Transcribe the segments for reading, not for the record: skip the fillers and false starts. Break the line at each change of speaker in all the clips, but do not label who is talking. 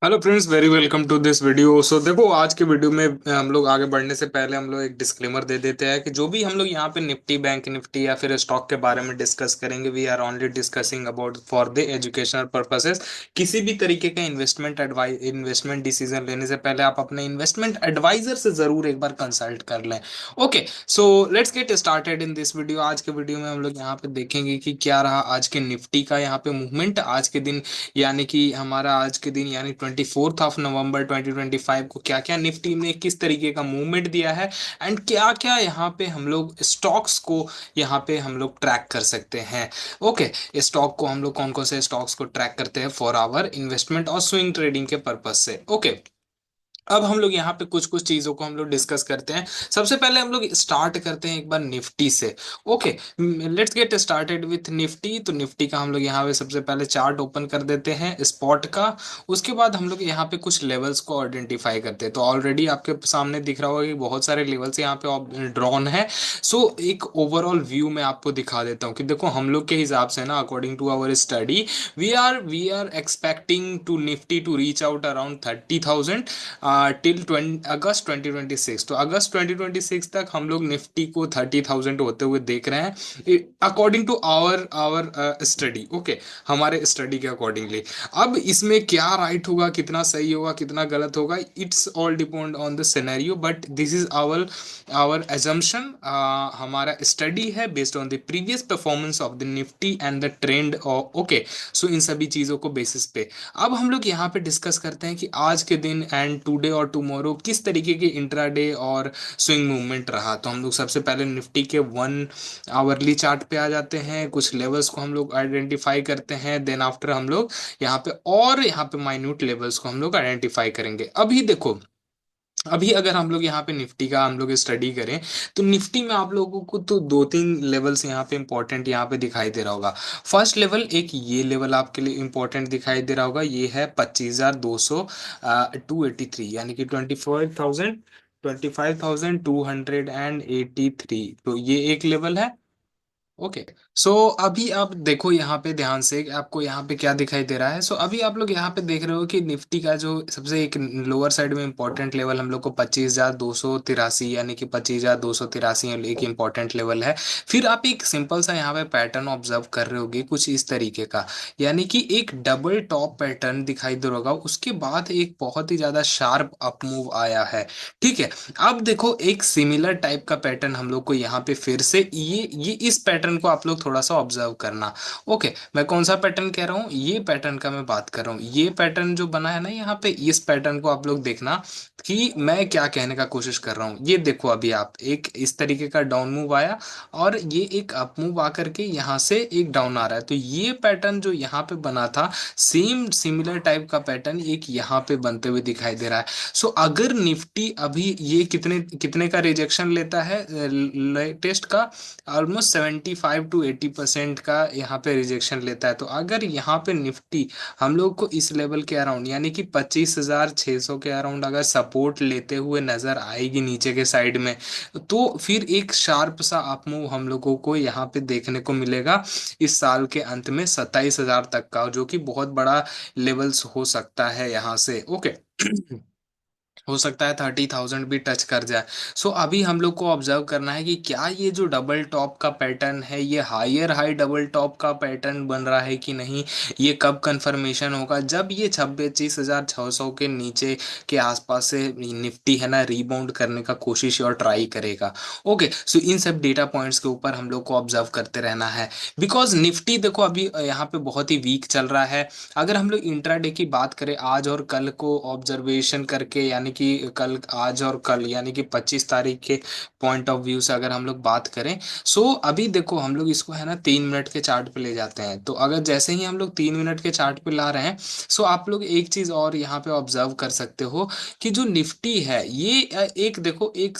Hello friends, very welcome to this video. So देखो, आज के वीडियो में हम लोग आगे बढ़ने से पहले हम लोग एक डिस्क्लेमर दे देते हैं कि जो भी हम लोग यहाँ पे निफ्टी, बैंक निफ्टी या फिर स्टॉक के बारे में डिस्कस करेंगे, we are only discussing about for the educational purposes. किसी भी तरीके का इन्वेस्टमेंट डिसीजन लेने से पहले आप अपने इन्वेस्टमेंट एडवाइजर से जरूर एक बार कंसल्ट कर लें। Okay, so let's get started in this video. आज के वीडियो में हम लोग यहाँ पे देखेंगे कि क्या रहा आज के निफ्टी का यहाँ पे मूवमेंट आज के दिन, यानी कि हमारा आज के दिन यानी 24 नवंबर 2025 को क्या क्या निफ्टी ने किस तरीके का मूवमेंट दिया है, एंड क्या क्या यहाँ पे हम लोग स्टॉक्स को यहाँ पे हम लोग ट्रैक कर सकते हैं। ओके, स्टॉक को हम लोग कौन कौन से स्टॉक्स को ट्रैक करते हैं फॉर आवर इन्वेस्टमेंट और स्विंग ट्रेडिंग के पर्पज से। ओके, अब हम लोग यहाँ पे कुछ कुछ चीजों को हम लोग डिस्कस करते हैं। सबसे पहले हम लोग स्टार्ट करते हैं एक बार निफ्टी से। Okay, let's get started with Nifty. तो निफ्टी का हम लोग यहाँ पे सबसे पहले चार्ट ओपन कर देते हैं स्पॉट का। उसके बाद हम लोग यहाँ पे कुछ लेवल्स को आइडेंटिफाई करते हैं। तो ऑलरेडी आपके सामने दिख रहा होगा कि बहुत सारे लेवल्स यहाँ पे ड्रॉन है। सो एक ओवरऑल व्यू में आपको दिखा देता हूँ कि देखो, हम लोग के हिसाब से ना, according to our study, we are expecting to Nifty to reach out around 30,000 till August 2026। तो अगस्त 2026 तक हम लोग निफ्टी को 30,000 होते हुए देख रहे हैं, according to our our study. Okay, हमारे स्टडी के अकॉर्डिंगली। अब इसमें क्या राइट होगा, कितना सही होगा, कितना गलत होगा, it's all depend on the scenario, but this is our our assumption. हमारा स्टडी है based on the previous performance of the Nifty and the trend. Okay, so इन सभी चीज़ों को बेसिस पे अब हम लोग यहाँ पे डिस्कस करते हैं कि आज के दिन एंड टुडे और टुमारो किस तरीके के इंट्राडे और स्विंग मूवमेंट रहा। तो हम लोग सबसे पहले निफ्टी के 1 आवरली चार्ट पे आ जाते हैं, कुछ लेवल्स को हम लोग आइडेंटिफाई करते हैं, देन आफ्टर हम लोग यहाँ पे माइन्यूट लेवल्स को हम लोग आइडेंटिफाई करेंगे। अभी देखो, अभी अगर हम लोग यहाँ पे निफ्टी का हम लोग स्टडी करें, तो निफ्टी में आप लोगों को तो दो तीन लेवल्स यहाँ पे इंपॉर्टेंट यहाँ पे दिखाई दे रहा होगा। फर्स्ट लेवल, एक ये लेवल आपके लिए इंपॉर्टेंट दिखाई दे रहा होगा, ये है 25,200 283, यानी कि 25,283। तो ये एक लेवल है। ओके, सो अभी आप देखो यहाँ पे ध्यान से कि आपको यहाँ पे क्या दिखाई दे रहा है। सो अभी आप लोग यहाँ पे देख रहे हो कि निफ्टी का जो सबसे एक लोअर साइड में इंपॉर्टेंट लेवल हम लोग को 25,283, यानी कि 25,283 एक इंपॉर्टेंट लेवल है। फिर आप एक सिंपल सा यहाँ पे पैटर्न ऑब्जर्व कर रहे होगे कुछ इस तरीके का, यानी कि एक डबल टॉप पैटर्न दिखाई दे रहा होगा, उसके बाद एक बहुत ही ज्यादा शार्प अप मूव आया है। ठीक है, अब देखो एक सिमिलर टाइप का पैटर्न हम लोग को यहाँ पे फिर से ये इस पैटर्न को आप लोग थोड़ा सा ऑब्जर्व करना। ओके, मैं कौन सा पैटर्न कह रहा हूँ, ये पैटर्न का मैं बात कर रहा हूँ। ये पैटर्न जो बना है ना यहाँ पे, इस पैटर्न को आप लोग देखना कि मैं क्या कहने का कोशिश कर रहा हूँ। ये देखो, अभी आप एक इस तरीके का डाउन मूव आया और ये एक अप मूव आकर के यहाँ से एक डाउन आ रहा है। तो ये पैटर्न जो यहाँ पे बना था, सेम सिमिलर टाइप का पैटर्न एक यहाँ पे बनते हुए दिखाई दे रहा है। सो अगर निफ्टी अभी ये कितने कितने का रिजेक्शन लेता है लेटेस्ट का, ऑलमोस्ट 75 to 80% का यहाँ पे रिजेक्शन लेता है। तो अगर यहाँ पे निफ्टी हम लोग को इस लेवल के अराउंड, यानी कि 25,600 के अराउंड अगर सपोर्ट लेते हुए नजर आएगी नीचे के साइड में, तो फिर एक शार्प सा अप मूव हम लोगों को यहाँ पे देखने को मिलेगा इस साल के अंत में 27,000 तक का, जो कि बहुत बड़ा लेवल्स हो सकता है यहाँ से। ओके, हो सकता है 30,000 भी टच कर जाए। सो अभी हम लोग को ऑब्जर्व करना है कि क्या ये जो डबल टॉप का पैटर्न है, ये हायर हाई डबल टॉप का पैटर्न बन रहा है कि नहीं। ये कब कंफर्मेशन होगा, जब ये 26,600 के नीचे के आसपास से निफ्टी है ना रीबाउंड करने का कोशिश और ट्राई करेगा। ओके, सो इन सब डेटा पॉइंट्स के ऊपर हम लोग को ऑब्जर्व करते रहना है। बिकॉज निफ्टी देखो अभी यहाँ पे बहुत ही वीक चल रहा है। अगर हम लोग इंट्राडे की बात करें आज और कल को ऑब्जर्वेशन करके, यानी कि कल, आज और कल, यानी कि 25 तारीख के पॉइंट ऑफ व्यू से अगर हम लोग बात करें, सो अभी देखो हम लोग इसको है ना 3 मिनट के चार्ट पे ले जाते हैं। तो अगर जैसे ही हम लोग 3 मिनट के चार्ट पे ला रहे हैं, सो आप लोग एक चीज और यहाँ पे ऑब्जर्व कर सकते हो कि जो निफ्टी है ये एक देखो एक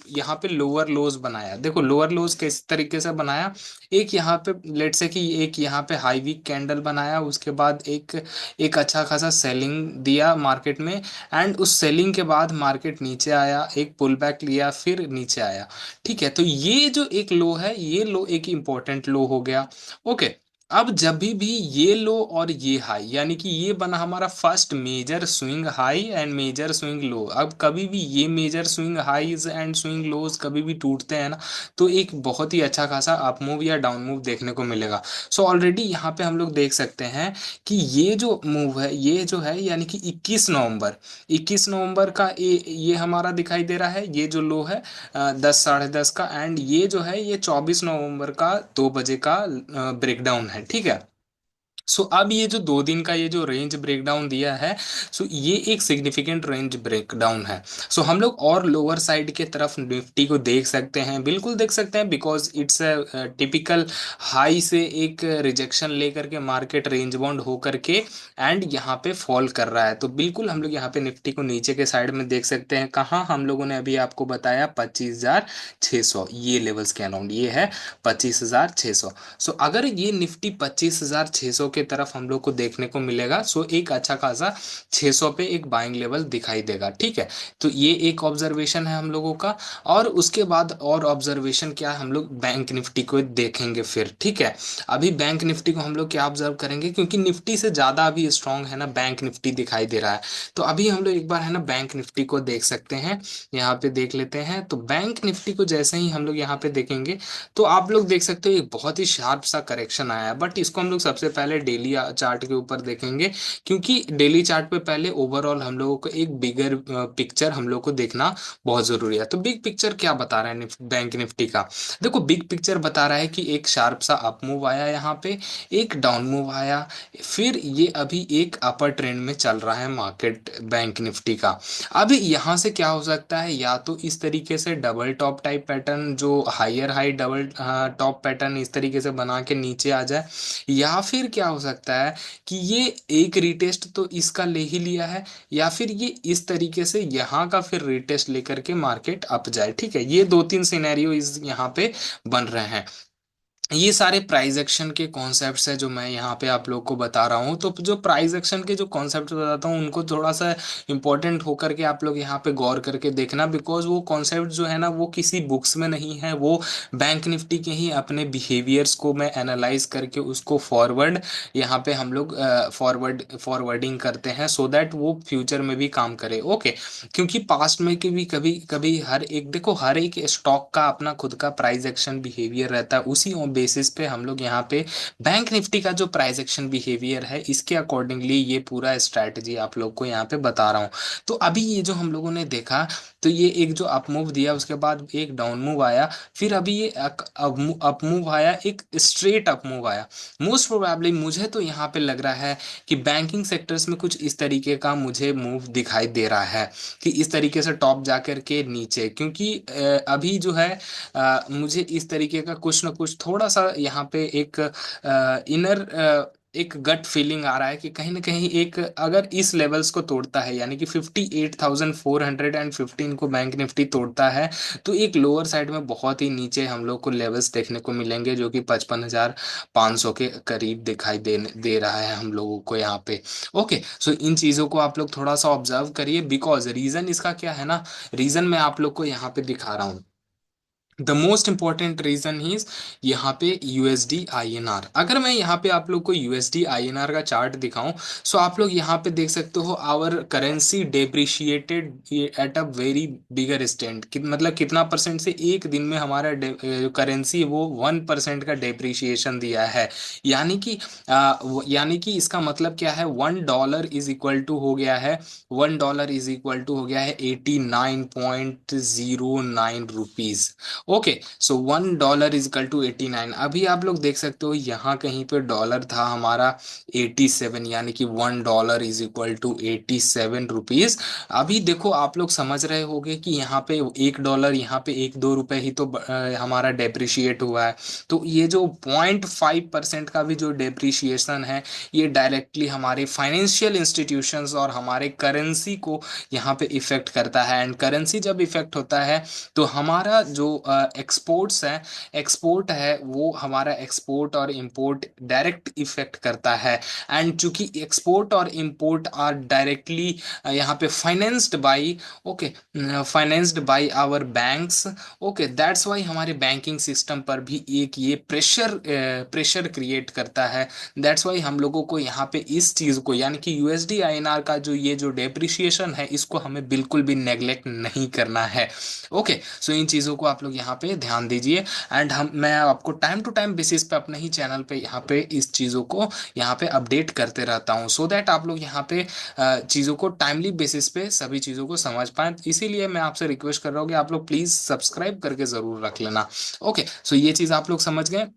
यहाँ पे लोअर लोज बनाया। देखो लोअर लोज किस तरीके से बनाया, एक यहाँ पे लेट से कि एक यहाँ पे हाई वीक कैंडल बनाया, उसके बाद एक एक अच्छा खासा सेलिंग दिया मार्केट में, एंड उस सेलिंग के बाद मार्केट नीचे आया, एक पुल बैक लिया, फिर नीचे आया। ठीक है, तो ये जो एक लो है, ये लो एक इम्पोर्टेंट लो हो गया। ओके, अब जब भी ये लो और ये हाई, यानी कि ये बना हमारा first major swing high and major swing low. अब कभी भी ये major swing highs and swing lows कभी भी टूटते हैं ना, तो एक बहुत ही अच्छा खासा अप मूव या डाउन मूव देखने को मिलेगा। सो ऑलरेडी यहाँ पे हम लोग देख सकते हैं कि ये जो मूव है, ये जो है यानी कि 21 नवंबर, 21 नवंबर का ये हमारा दिखाई दे रहा है, ये जो लो है 10 साढ़े 10 का, एंड ये जो है ये 24 नवंबर का 2 बजे का ब्रेकडाउन है, ठीक है। सो अब ये जो 2 दिन का ये जो रेंज ब्रेकडाउन दिया है, सो ये एक सिग्निफिकेंट रेंज ब्रेकडाउन है। सो हम लोग और लोअर साइड के तरफ निफ्टी को देख सकते हैं, बिल्कुल देख सकते हैं, बिकॉज इट्स टिपिकल हाई से एक रिजेक्शन लेकर के मार्केट रेंज बाउंड होकर के एंड यहाँ पे फॉल कर रहा है। तो बिल्कुल हम लोग यहाँ पे निफ्टी को नीचे के साइड में देख सकते हैं। कहाँ हम लोगों ने अभी आपको बताया 25,600, ये लेवल्स के अराउंड ये है 25,600। सो अगर ये निफ्टी 25,600 के तरफ हम लोग को देखने को मिलेगा, सो एक अच्छा खासा 600 पे एक बाइंग लेवल दिखाई देगा, ठीक है। तो ये एक ऑब्जर्वेशन है हम लोगों का। और उसके बाद और ऑब्जर्वेशन क्या है, हम लोग बैंक निफ्टी को देखेंगे फिर, ठीक है। अभी बैंक निफ्टी को हम लोग क्या ऑब्जर्व करेंगे, क्योंकि निफ्टी से ज़्यादा अभी स्ट्रांग है ना बैंक निफ्टी दिखाई दे रहा है। तो अभी हम लोग एक बार है ना बैंक निफ्टी को देख सकते हैं, यहाँ पे देख लेते हैं। तो बैंक निफ्टी को जैसे ही हम लोग यहाँ पे देखेंगे, तो आप लोग देख सकते हो एक बहुत ही शार्प सा करेक्शन आया है। बट इसको हम लोग सबसे पहले डेली चार्ट के ऊपर देखेंगे, क्योंकि डेली चार्ट पे पहले ओवरऑल हम लोगों को एक बिगर पिक्चर हम लोग को देखना बहुत जरूरी है। तो बिग पिक्चर क्या बता रहा है बैंक निफ्टी का, देखो बिग पिक्चर बता रहा है कि एक शार्प सा अप मूव आया यहाँ पे, एक डाउन मूव आया, फिर ये अभी एक अपर ट्रेंड में चल रहा है मार्केट बैंक निफ्टी का। अभी यहाँ से क्या हो सकता है, या तो इस तरीके से डबल टॉप टाइप पैटर्न, जो higher high double top pattern इस तरीके से बना के नीचे आ जाए, या फिर क्या हो सकता है कि ये एक रिटेस्ट तो इसका ले ही लिया है, या फिर ये इस तरीके से यहाँ का फिर रिटेस्ट लेकर के मार्केट अप जाए, ठीक है। ये दो तीन सिनेरियो इस यहाँ पे बन रहे हैं। ये सारे प्राइस एक्शन के कॉन्सेप्ट्स है जो मैं यहाँ पे आप लोग को बता रहा हूँ। तो जो प्राइस एक्शन के जो कॉन्सेप्ट बताता हूँ, उनको थोड़ा सा इंपॉर्टेंट होकर के आप लोग यहाँ पे गौर करके देखना, बिकॉज वो कॉन्सेप्ट जो है ना वो किसी बुक्स में नहीं है, वो बैंक निफ्टी के ही अपने बिहेवियर्स को मैं एनालाइज करके उसको फॉरवर्ड यहाँ पे हम लोग फॉरवर्डिंग करते हैं, सो दैट वो फ्यूचर में भी काम करे, ओके। क्योंकि पास्ट में के भी कभी कभी हर एक, देखो हर एक स्टॉक का अपना खुद का प्राइस एक्शन बिहेवियर रहता है, उसी बेसिस पे हम लोग यहाँ पे बैंक निफ्टी का जो प्राइस एक्शन बिहेवियर है इसके अकॉर्डिंगली ये पूरा स्ट्रैटेजी आप लोग को यहाँ पे बता रहा हूँ। तो अभी ये जो हम लोगों ने देखा, तो ये एक जो अप मूव दिया, उसके बाद एक डाउन मूव आया, फिर अभी ये अप मूव आया, एक स्ट्रेट अप मूव आया। मोस्ट प्रोबेबली मुझे तो यहाँ पे लग रहा है कि बैंकिंग सेक्टर्स में कुछ इस तरीके का मुझे मूव दिखाई दे रहा है, कि इस तरीके से टॉप जाकर के नीचे, क्योंकि अभी जो है मुझे इस तरीके का कुछ ना कुछ थोड़ा सा यहाँ पे एक इनर एक गट फीलिंग आ रहा है कि कहीं ना कहीं एक, अगर इस लेवल्स को तोड़ता है, यानी कि 58,415 को बैंक निफ्टी तोड़ता है, तो एक लोअर साइड में बहुत ही नीचे हम लोग को लेवल्स देखने को मिलेंगे, जो कि 55,500 के करीब दिखाई दे रहा है हम लोगों को यहाँ पे, ओके। सो इन चीज़ों को आप लोग थोड़ा सा ऑब्जर्व करिए, बिकॉज रीज़न इसका क्या है ना, रीज़न मैं आप लोग को यहाँ पे दिखा रहा हूँ। The most important reason is यहाँ पे यूएसडी आईएनआर। अगर मैं यहाँ पे आप लोग को यूएसडी आईएनआर का चार्ट दिखाऊं, सो आप लोग यहाँ पे देख सकते हो our currency depreciated at a very bigger extent, मतलब कितना परसेंट से एक दिन में हमारा करेंसी वो 1% का डेप्रिशिएशन दिया है। यानी कि यानी कि इसका मतलब क्या है, $1 हो गया है, $1 हो गया है 89.09 रुपीज, ओके। सो $1 = 89। अभी आप लोग देख सकते हो यहाँ कहीं पे डॉलर था हमारा 87, यानी कि $1 = 87 रुपीज। अभी देखो आप लोग समझ रहे होंगे कि यहाँ पे $1, यहाँ पे 1-2 रुपए ही तो हमारा डेप्रिशिएट हुआ है। तो ये जो 0.5% का भी जो डेप्रिशिएशन है, ये डायरेक्टली हमारे फाइनेंशियल इंस्टीट्यूशंस और हमारे करेंसी को यहाँ पे इफेक्ट करता है। एंड करेंसी जब इफेक्ट होता है, तो हमारा जो एक्सपोर्ट्स है, एक्सपोर्ट है वो हमारा एक्सपोर्ट और इंपोर्ट डायरेक्ट इफेक्ट करता है। एंड चूंकि एक्सपोर्ट और इंपोर्ट आर डायरेक्टली यहाँ पे financed by, okay, financed by our banks, okay, that's why हमारे बैंकिंग सिस्टम पर भी एक ये प्रेशर क्रिएट करता है। दैट्स वाई हम लोगों को यहाँ पे इस चीज़ को यानी कि यूएसडी आईएनआर का जो ये जो डेप्रिसिएशन है इसको हमें बिल्कुल भी नेग्लेक्ट नहीं करना है। ओके, सो इन चीज़ों को आप लोग यहाँ पे ध्यान दीजिए। एंड हम मैं आपको टाइम टू टाइम बेसिस पे अपने ही चैनल पे यहाँ पे इस चीज़ों को यहाँ पे अपडेट करते रहता हूँ, सो दैट आप लोग यहाँ पे चीज़ों को टाइमली बेसिस पे सभी चीज़ों को समझ पाएं। इसीलिए मैं आपसे रिक्वेस्ट कर रहा हूँ कि आप लोग प्लीज़ सब्सक्राइब करके ज़रूर रख लेना। ओके, सो ये चीज़ आप लोग समझ गए।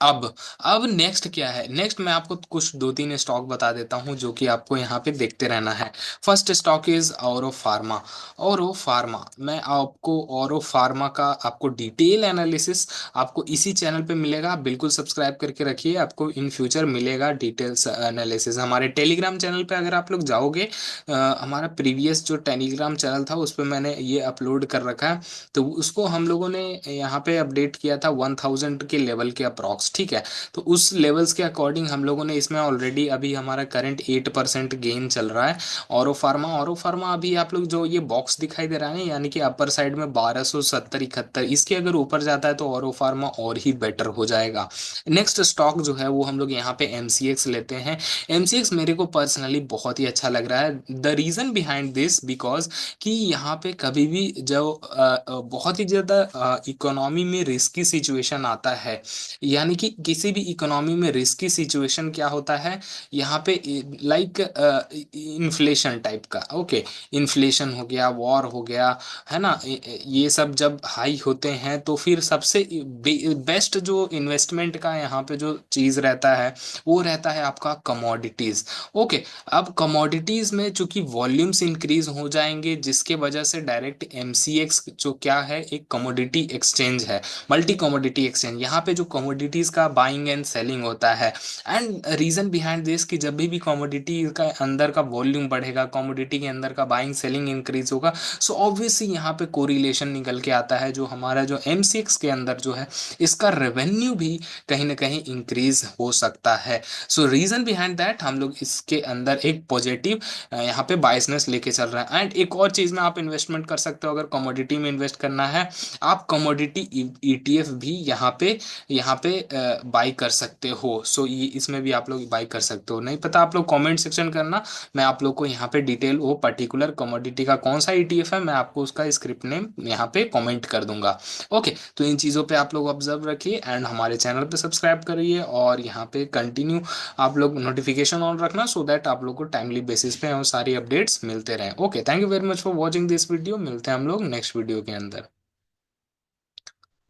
अब नेक्स्ट क्या है, नेक्स्ट मैं आपको कुछ दो तीन स्टॉक बता देता हूं जो कि आपको यहाँ पे देखते रहना है। फर्स्ट स्टॉक इज औरो फार्मा। औरो फार्मा, मैं आपको औरो फार्मा का आपको डिटेल एनालिसिस आपको इसी चैनल पे मिलेगा, आप बिल्कुल सब्सक्राइब करके रखिए, आपको इन फ्यूचर मिलेगा डिटेल्स एनालिसिस हमारे टेलीग्राम चैनल पे। अगर आप लोग जाओगे, हमारा प्रीवियस जो टेलीग्राम चैनल था उस पर मैंने ये अपलोड कर रखा है, तो उसको हम लोगों ने यहाँ पे अपडेट किया था 1000 के लेवल के अप्रॉक्स, ठीक है। तो उस लेवल्स के अकॉर्डिंग हम लोगों ने इसमें ऑलरेडी अभी हमारा करंट 8% गेन चल रहा है। औरो फार्मा अभी आप लोग जो ये बॉक्स दिखाई दे रहा है यानी कि अपर साइड में 1270 71, इसके अगर ऊपर जाता है तो औरो फार्मा और ही बेटर हो जाएगा। नेक्स्ट स्टॉक जो है वो हम लोग यहाँ पे एमसीएक्स लेते हैं। एमसीएक्स मेरे को पर्सनली बहुत ही अच्छा लग रहा है। The reason behind this because कि यहाँ पे कभी भी जो बहुत ही ज़्यादा इकोनॉमी में रिस्की सिचुएशन आता है, यानी कि किसी भी इकोनॉमी में रिस्की सिचुएशन क्या होता है यहाँ पे, लाइक इन्फ्लेशन टाइप का, ओके, इन्फ्लेशन हो गया, वॉर हो गया, है ना, ये सब जब हाई होते हैं तो फिर सबसे बेस्ट जो इन्वेस्टमेंट का यहाँ पे जो चीज़ रहता है वो रहता है आपका कमोडिटीज़। ओके, अब कमोडिटीज में चूंकि वॉल्यूम्स इंक्रीज हो जाएंगे जिसके वजह से डायरेक्ट एमसीएक्स जो क्या है एक कमोडिटी एक्सचेंज है, मल्टी कमोडिटी एक्सचेंज, यहाँ पे जो कमोडिटीज का बाइंग एंड सेलिंग होता है। एंड रीजन बिहाइंड दिस कि जब भी कमोडिटी का अंदर का वॉल्यूम बढ़ेगा, कमोडिटी के अंदर का बाइंग सेलिंग इंक्रीज होगा, सो ऑब्वियसली यहाँ पे कोरिलेशन निकल के आता है, जो हमारा जो एमसीएक्स के अंदर जो है इसका रेवेन्यू भी कहीं ना कहीं इंक्रीज हो सकता है। सो रीजन बिहाइंड दैट हम लोग इसके अंदर एक पॉजिटिव यहाँ पे बायसनेस लेके चल रहा है। एंड एक और चीज में आप इन्वेस्टमेंट कर सकते हो अगर कमोडिटी में इन्वेस्ट करना है, आप कमोडिटी ईटीएफ भी यहाँ पे बाई कर सकते हो। सो ये इसमें भी आप लोग बाई कर सकते हो, नहीं पता आप लोग कमेंट सेक्शन करना, मैं आप लोग को यहाँ पे डिटेल वो पर्टिकुलर कमोडिटी का कौन सा ईटीएफ है मैं आपको उसका स्क्रिप्ट नेम यहाँ पे कमेंट कर दूंगा। ओके, तो इन चीज़ों पे आप लोग ऑब्जर्व रखिए एंड हमारे चैनल पे सब्सक्राइब करिए और यहाँ पे कंटिन्यू आप लोग नोटिफिकेशन ऑन रखना, सो दैट आप लोग को टाइमली बेसिस पे सारी अपडेट्स मिलते रहें। Okay, thank you very much for watching this video, मिलते हैं हम लोग नेक्स्ट वीडियो के अंदर।